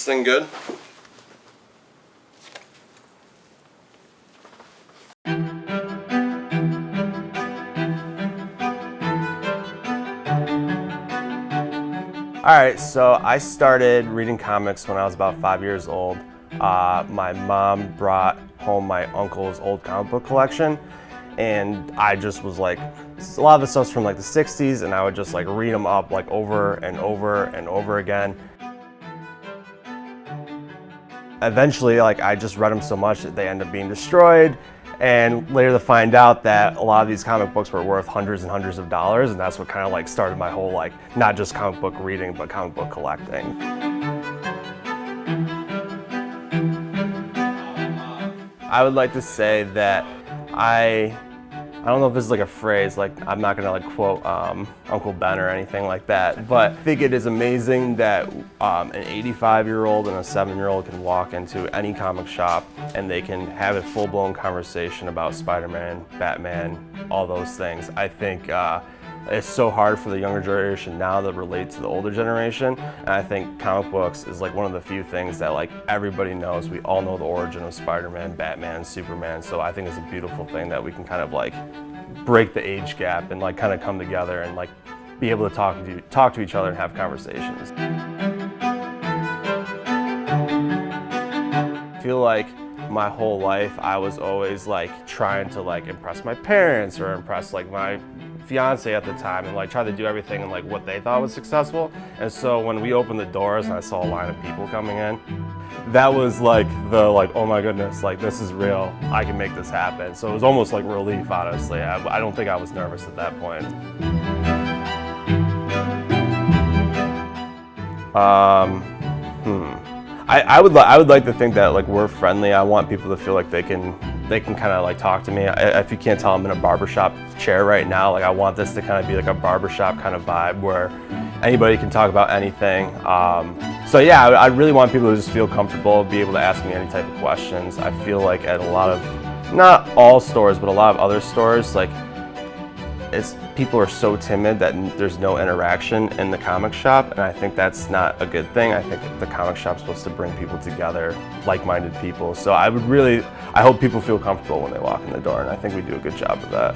this thing good? Alright, so I started reading comics when I was about 5 years old. My mom brought home my uncle's old comic book collection, and I just was like, a lot of the stuff's from like the 60s, and I would just like read them up like over and over and over again. Eventually, like I just read them so much that they end up being destroyed, and later to find out that a lot of these comic books were worth hundreds and hundreds of dollars, and that's what kind of like started my whole like, not just comic book reading, but comic book collecting. I would like to say that I don't know if this is like a phrase, like I'm not gonna like quote Uncle Ben or anything like that, but I think it is amazing that an 85-year-old and a 7-year-old can walk into any comic shop and they can have a full-blown conversation about Spider-Man, Batman, all those things. I think it's so hard for the younger generation now to relate to the older generation, and I think comic books is like one of the few things that like everybody knows. We all know the origin of Spider-Man, Batman, Superman, so I think it's a beautiful thing that we can kind of like break the age gap and like kind of come together and like be able to talk to each other and have conversations. I feel like my whole life I was always like trying to like impress my parents or impress like my fiance at the time and like try to do everything and like what they thought was successful. And so when we opened the doors and I saw a line of people coming in, that was like oh my goodness, like this is real, I can make this happen. So it was almost like relief, honestly. I don't think I was nervous at that point. I would like to think that like we're friendly. I want people to feel like they can kind of like talk to me. If you can't tell, I'm in a barbershop chair right now. Like I want this to kind of be like a barbershop kind of vibe where anybody can talk about anything. So yeah, I really want people to just feel comfortable, be able to ask me any type of questions. I feel like at a lot of, not all stores, but a lot of other stores, like people are so timid that there's no interaction in the comic shop, and I think that's not a good thing. I think the comic shop's supposed to bring people together, like-minded people. So I hope people feel comfortable when they walk in the door, and I think we do a good job of that.